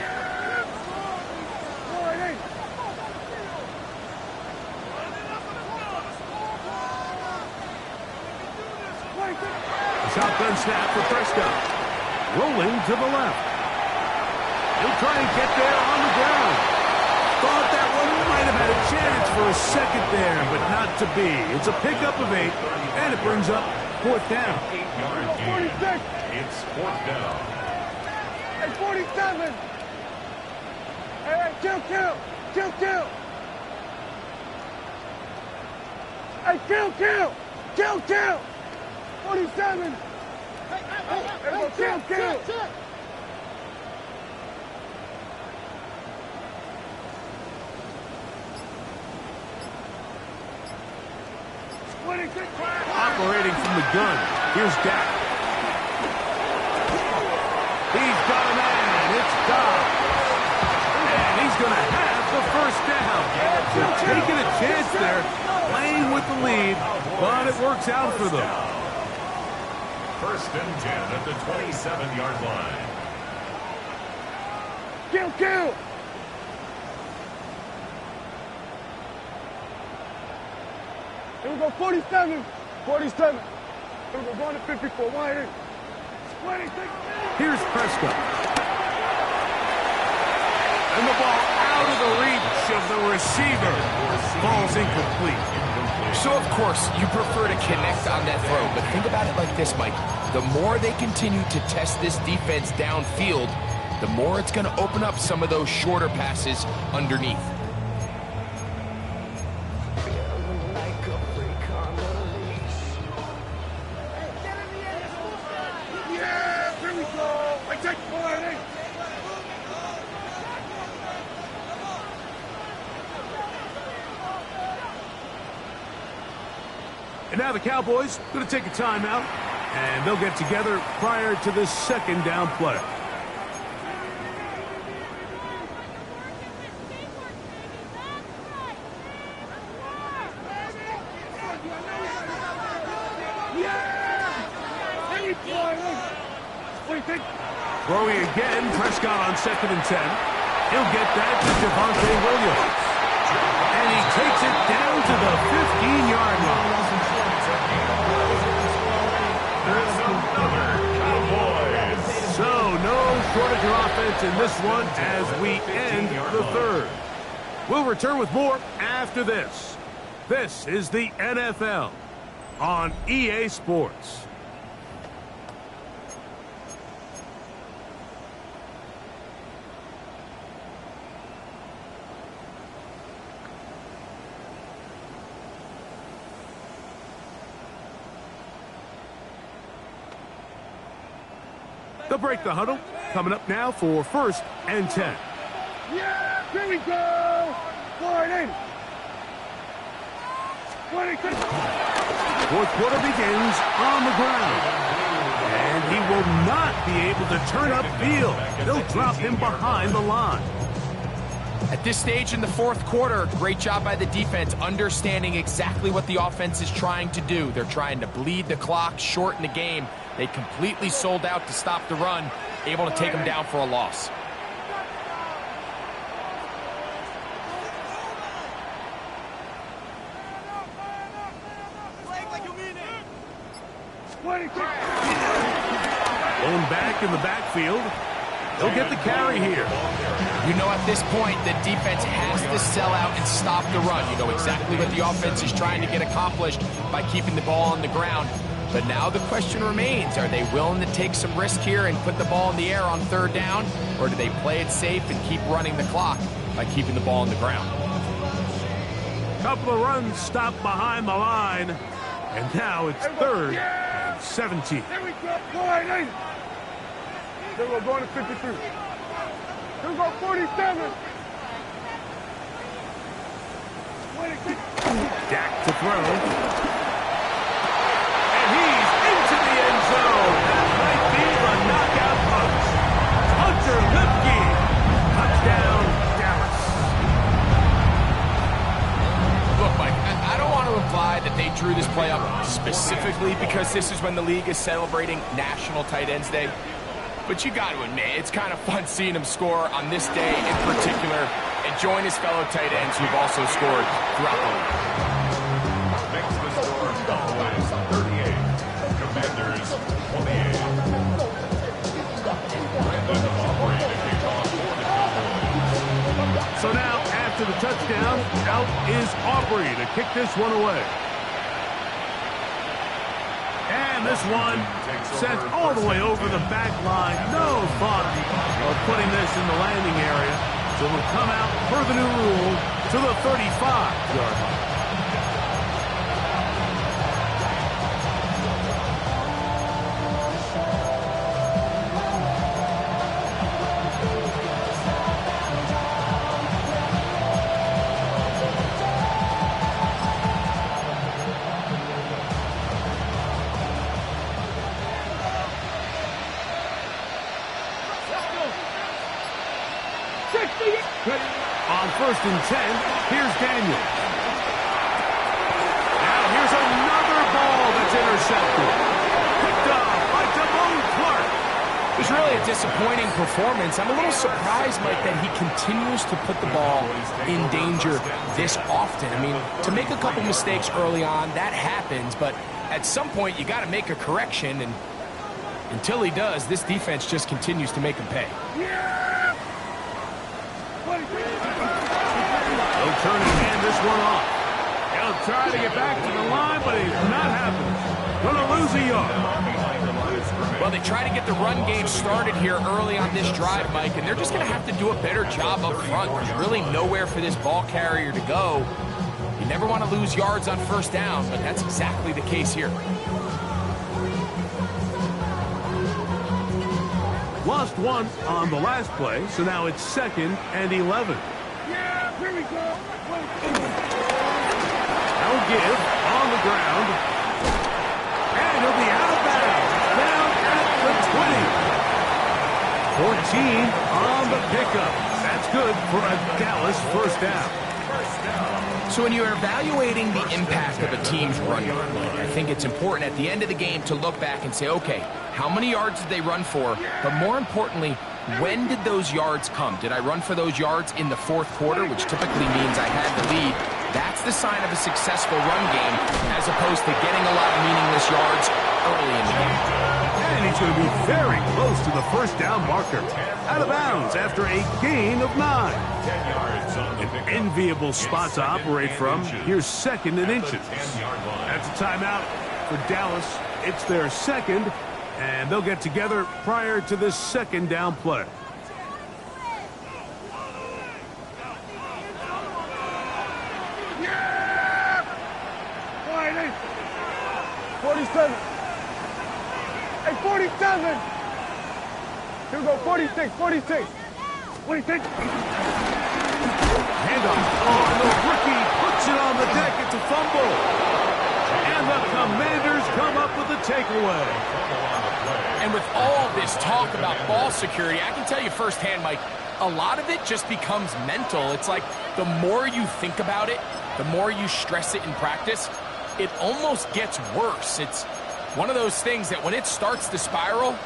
Shotgun snap for Prescott. Rolling to the left. He'll try and get there on the ground. Thought that one might have had a chance for a second there, but not to be. It's a pickup of 8, and it brings up fourth down. 8-yard gain. It's fourth down. Hey, 47. Hey, kill. Hey, kill. 47. Hey, kill. Operating from the gun. Here's Dak. He's got a man. It's Dodd. And he's going to have the first down. They're taking a chance there, playing with the lead, but it works out for them. First and 10 at the 27-yard line. Kill. Here we go, 47. Here we go, going to 54. Wide in. 26. Here's Prescott. And the ball out of the reach of the receiver. Ball's incomplete. So, of course, you prefer to connect on that throw, but think about it like this, Mike. The more they continue to test this defense downfield, the more it's going to open up some of those shorter passes underneath. Here we go. I take 4. And now the Cowboys going to take a timeout, and they'll get together prior to this second down play. Throwing again, Prescott on second and 10. He'll get that to Javonte Williams. And he takes it down to the 15-yard line. So no shortage of offense in this one as we end the third. We'll return with more after this. This is the NFL on EA Sports. They'll break the huddle. Coming up now for first and 10. Yeah, here we go. Forward in. Fourth quarter begins on the ground. And he will not be able to turn upfield. They'll drop him behind the line. At this stage in the fourth quarter, great job by the defense, understanding exactly what the offense is trying to do. They're trying to bleed the clock, shorten the game. They completely sold out to stop the run, able to take them down for a loss. Going back in the backfield. They'll get the carry here. You know, at this point, the defense has to sell out and stop the run. You know exactly what the offense is trying to get accomplished by keeping the ball on the ground. But now the question remains, are they willing to take some risk here and put the ball in the air on third down, or do they play it safe and keep running the clock by keeping the ball on the ground? Couple of runs stopped behind the line, and now it's third and 17. There we go. Go ahead, There we go, going to 53. Here we go, 47. Dak to throw. And he's into the end zone. That might be the knockout punch. Hunter Lipke. Touchdown, Dallas. Look, Mike, I don't want to imply that they drew this play up specifically because this is when the league is celebrating National Tight Ends Day. But you got to admit, it's kind of fun seeing him score on this day in particular and join his fellow tight ends who've also scored throughout the league. Makes the score Cowboys 38, Commanders 28. Brandon Aubrey to kick off for the Cowboys. So now, after the touchdown, out is Aubrey to kick this one away. And this one sent all the way over the back line. No thought of putting this in the landing area. So it'll come out per the new rule to the 35-yard line. On 1st and 10, here's Daniel. Now here's another ball that's intercepted. Picked up by Damone Clark. It's really a disappointing performance. I'm a little surprised, Mike, that he continues to put the ball in danger this often. I mean, to make a couple mistakes early on, that happens, but at some point you got to make a correction, and until he does, this defense just continues to make him pay. He'll turn and hand this one off. He'll try to get back to the line, but he's not happening. Gonna lose a yard. Well, they try to get the run game started here early on this drive, Mike, and they're just going to have to do a better job up front. There's really nowhere for this ball carrier to go. You never want to lose yards on first down, but that's exactly the case here. Lost one on the last play, so now it's 2nd and 11. Yeah, here we go. Now give on the ground. And he'll be out of bounds. Down at the 20. 14 on the pickup. That's good for a Dallas first down. So when you're evaluating the impact of a team's run game, I think it's important at the end of the game to look back and say, okay, how many yards did they run for? But more importantly, when did those yards come? Did I run for those yards in the fourth quarter, which typically means I had the lead? That's the sign of a successful run game, as opposed to getting a lot of meaningless yards early in the game. And he's going to be very close to the first down marker. Out of bounds after a gain of 9. 10 yards on the An enviable spot to operate from. Here's 2nd and inches. That's a timeout for Dallas. It's their second, and they'll get together prior to this second down play. Yeah! 47. Hey, 47. Here we go, 46, 46. 46. Handoff. Oh, and the rookie puts it on the deck. It's a fumble. And the Commanders come up with the takeaway. And with all this talk about ball security, I can tell you firsthand, Mike, a lot of it just becomes mental. It's like the more you think about it, the more you stress it in practice, it almost gets worse. It's one of those things that when it starts to spiral,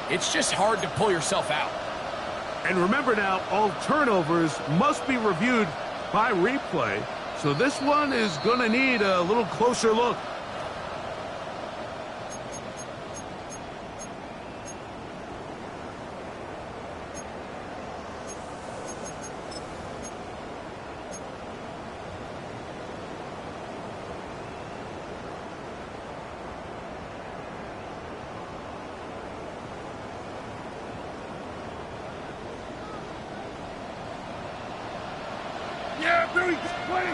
it's just hard to pull yourself out. And remember now, all turnovers must be reviewed by replay. So this one is going to need a little closer look. Yeah, Billy. 20.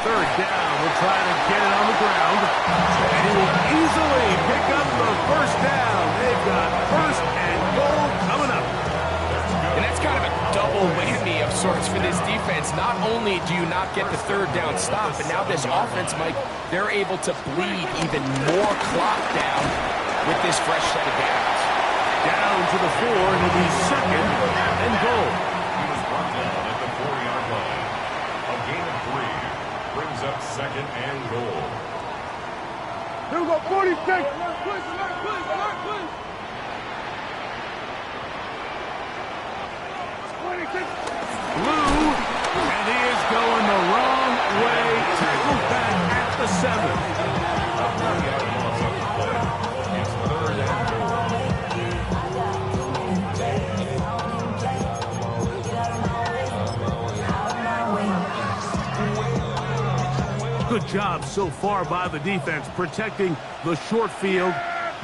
Third down, we'll try to get it on the ground. And he will easily pick up the first down. They've got first and goal coming up. And that's kind of a double whammy of sorts for this defense. Not only do you not get the third down stop, but now this offense, Mike, they're able to bleed even more clock down with this fresh set of downs. Down to the 4, and it'll be second and goal. He was brought down at the 4-yard line. A gain of 3 brings up second and goal. Here we go, 46. Alert, please, alert, please, alert, please. 26. Blue, and he is going the wrong way. Tackled back at the 7. A 3-yard loss on the play. It's third and goal. Good job so far by the defense protecting the short field.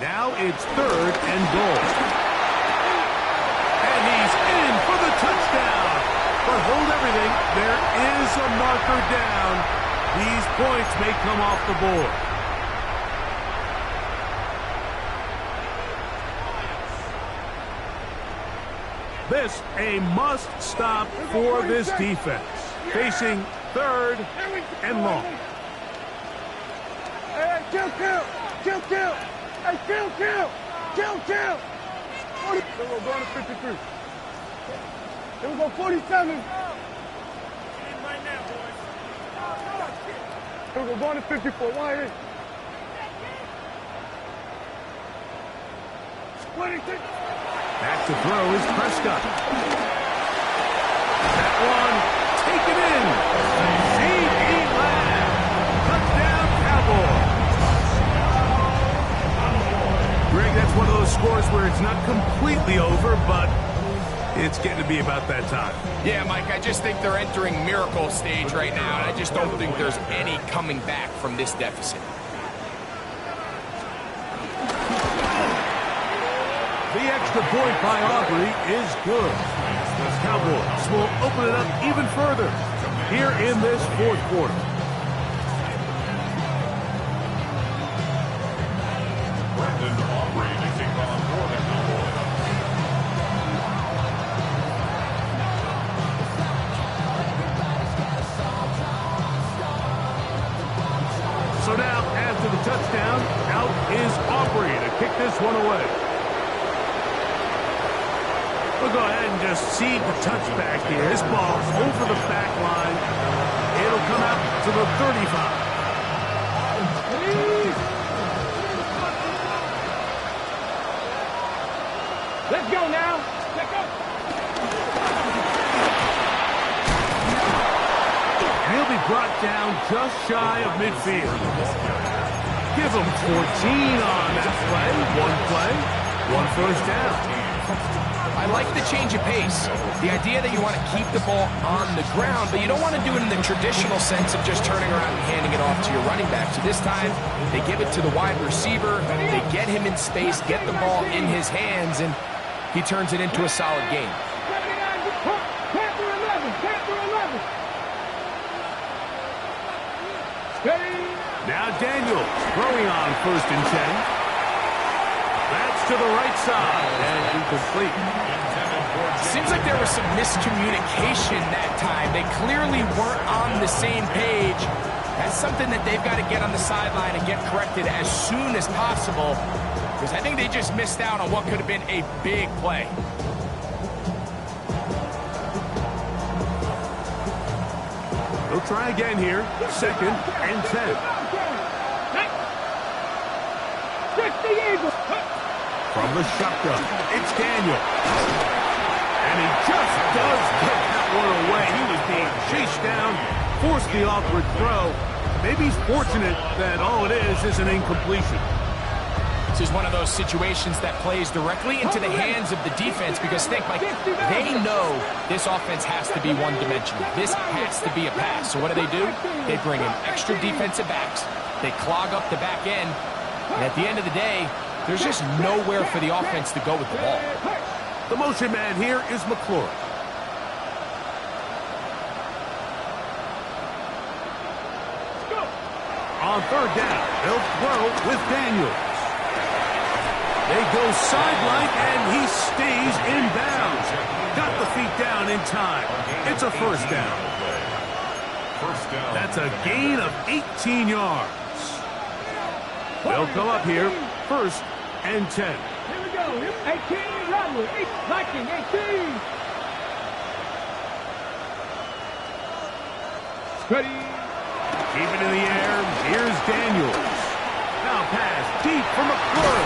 Now it's third and goal. And he's in for the touchdown. But hold everything. There is a marker down. These points may come off the board. This a must stop for this defense. Facing third and long. Hey, kill. Hey, kill. 40. Here we go, going to 53. Here we go, 47. Here we go, going to 54. 188. 26. Back to throw is Prescott. That one taken in. C.D. Lamb. Touchdown, Cowboys. Greg, that's one of those scores where it's not completely over, but it's getting to be about that time. Yeah, Mike, I just think they're entering miracle stage right now, and I just don't think there's any coming back from this deficit. The extra point by Aubrey is good. The Cowboys will open it up even further here in this fourth quarter. Brendan Aubrey to kick off for the Cowboys. So now, after the touchdown, out is Aubrey to kick this one away. We'll go ahead and just seed the touchback here. This ball over the back line. It'll come out to the 35. Let's go now. Let's go. And he'll be brought down just shy of midfield. Give him 14 on that play. One first down. I like the change of pace. The idea that you want to keep the ball on the ground, but you don't want to do it in the traditional sense of just turning around and handing it off to your running back. So this time, they give it to the wide receiver, they get him in space, get the ball in his hands, and he turns it into a solid game. Now Daniels throwing on first and 10. That's to the right side and incomplete. Seems like there was some miscommunication that time. They clearly weren't on the same page. That's something that they've got to get on the sideline and get corrected as soon as possible, because I think they just missed out on what could have been a big play. They'll try again here. Second and 10. From the shotgun, it's Daniel. And he just does get that one away. He was being chased down, forced the awkward throw. Maybe he's fortunate that all it is an incompletion. This is one of those situations that plays directly into the hands of the defense, because think, Mike, they know this offense has to be one-dimensional. This has to be a pass. So what do? They bring in extra defensive backs. They clog up the back end. And at the end of the day, there's just nowhere for the offense to go with the ball. The motion man here is McClure. On third down, they'll throw with Daniels. They go sideline, and he stays in bounds. Got the feet down in time. It's a first down. That's a gain of 18 yards. They'll come up here, 1st and 10. Here we go. 18, Rodwood. Viking, 18. Steady. Keep it in the air. Here's Daniels. Now pass deep for McClure.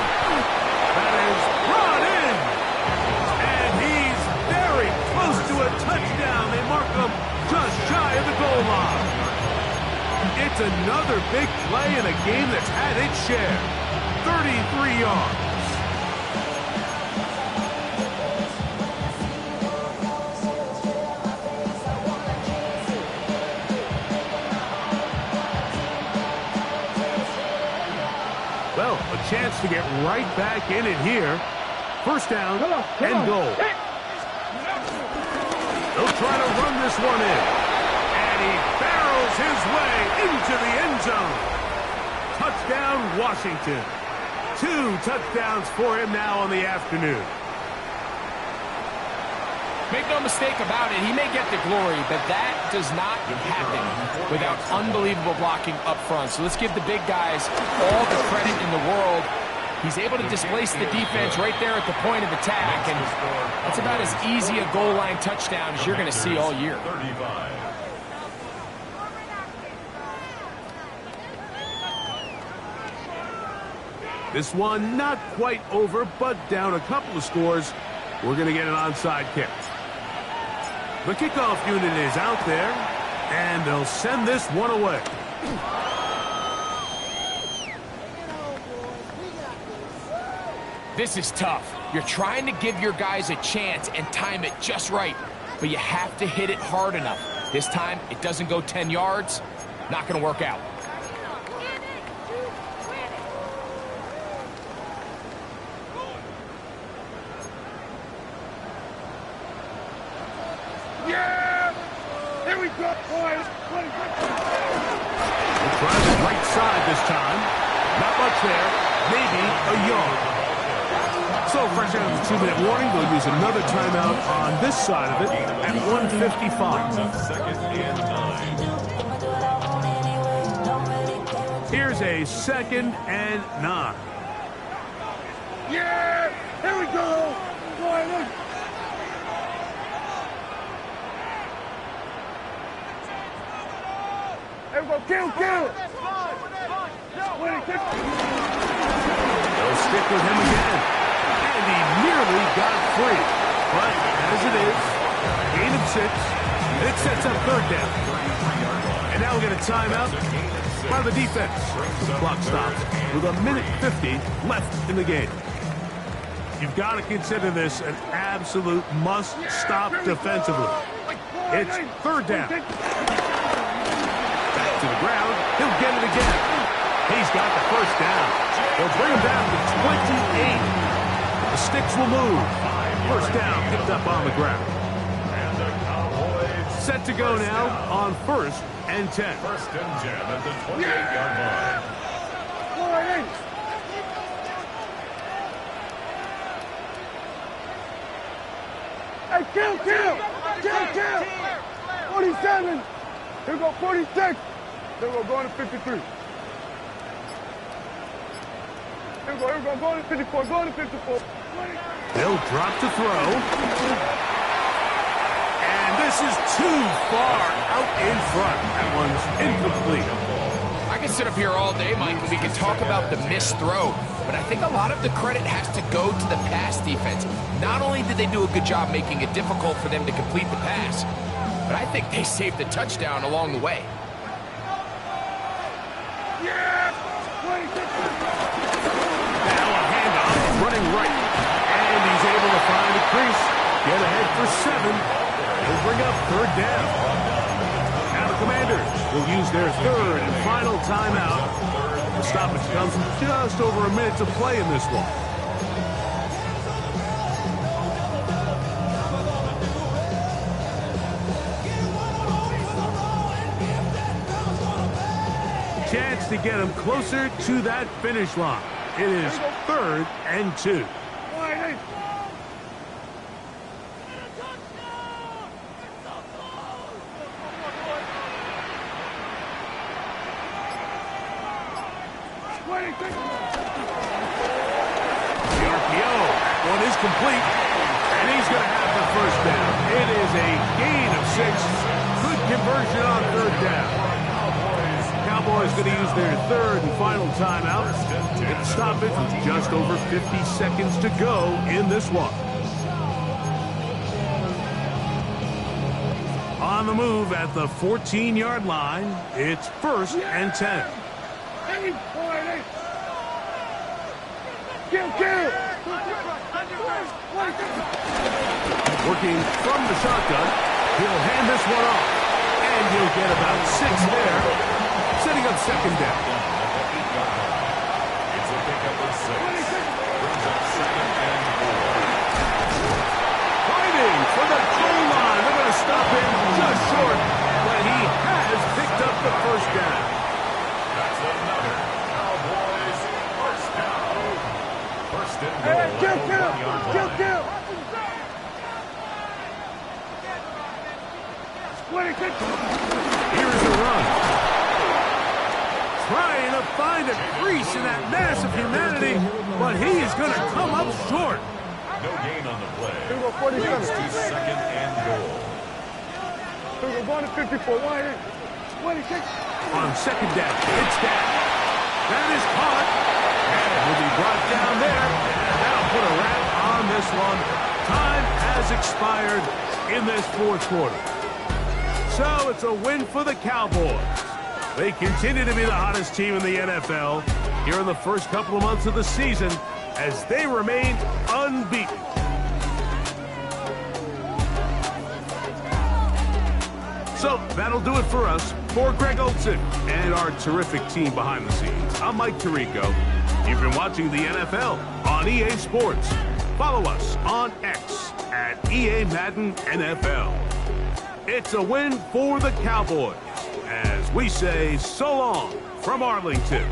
That is brought in. And he's very close to a touchdown. They mark him just shy of the goal line. It's another big play in a game that's had its share. 33 yards. Well, a chance to get right back in it here. First down and goal. They'll try to run this one in. And he barrels his way into the end zone. Touchdown, Washington. 2 touchdowns for him now on the afternoon. Make no mistake about it, he may get the glory, but that does not happen without unbelievable blocking up front. So let's give the big guys all the credit in the world. He's able to displace the defense right there at the point of attack, and that's about as easy a goal line touchdown as you're going to see all year. This one not quite over, but down a couple of scores. We're going to get an onside kick. The kickoff unit is out there, and they'll send this one away. This is tough. You're trying to give your guys a chance and time it just right, but you have to hit it hard enough. This time, it doesn't go 10 yards. Not going to work out. Here we go, boys. We'll try the right side this time. Not much there. Maybe a yard. So, fresh out of the 2-minute warning, they'll use another timeout on this side of it at 1:55. Here's a 2nd and 9. Yeah! Here we go! Boy, look. Here we go, kill! They'll stick with him again. And he nearly got free. But as it is, gain of 6, and it sets up 3rd down. And now we'll get a timeout by the defense. The clock stops with 1:50 left in the game. You've got to consider this an absolute must-stop defensively. It's 3rd down. Back to the ground. He'll get it again. He's got the first down. They'll bring him down to 28. The sticks will move. First down picked up on the ground. Set to go now on 1st and 10. 1st and 10 at the 28-yard line. Hey, kill! 47! Here we go, 46! Here we go, going to 53. Here we go, going to 54, going to 54. They'll drop to throw. And this is too far out in front. That one's incomplete. I can sit up here all day, Mike, and we can talk about the missed throw, but I think a lot of the credit has to go to the pass defense. Not only did they do a good job making it difficult for them to complete the pass, but I think they saved the touchdown along the way. Now a handoff, running right. And he's able to find a crease. Get ahead for 7. He'll bring up 3rd down. Now the Commanders will use their 3rd and final timeout. The stoppage comes with just over a minute to play in this one. chance to get him closer to that finish line. It is 3rd and 2. The RPO, one is complete, and he's going to have the first down. It is a gain of 6. Good conversion on 3rd down. Cowboys going to use their 3rd and final timeout to get the stoppage with just over 50 seconds to go in this one. On the move at the 14-yard line, it's 1st and 10. Working from the shotgun, he'll hand this one off, and he'll get about 6 there, setting up 2nd down. It's a pickup of 6. Brings up 2nd and 4. Fighting for the goal line. They're going to stop him just short, but he has picked up the first down. That's another Cowboys first down. First and goal. At the 1-yard line. Here's a run. Trying to find a crease in that mass of humanity, but he is going to come up short. No gain on the play. Brings to 2nd and goal. Going to 54. 26. On 2nd down, it's down. That is caught. And will be brought down there. And that'll put a wrap on this one. Time has expired in this 4th quarter. So it's a win for the Cowboys. They continue to be the hottest team in the NFL here in the first couple of months of the season as they remain unbeaten. So that'll do it for us. For Greg Olsen and our terrific team behind the scenes, I'm Mike Tirico. You've been watching the NFL on EA Sports. Follow us on X at EA Madden NFL. It's a win for the Cowboys as we say so long from Arlington.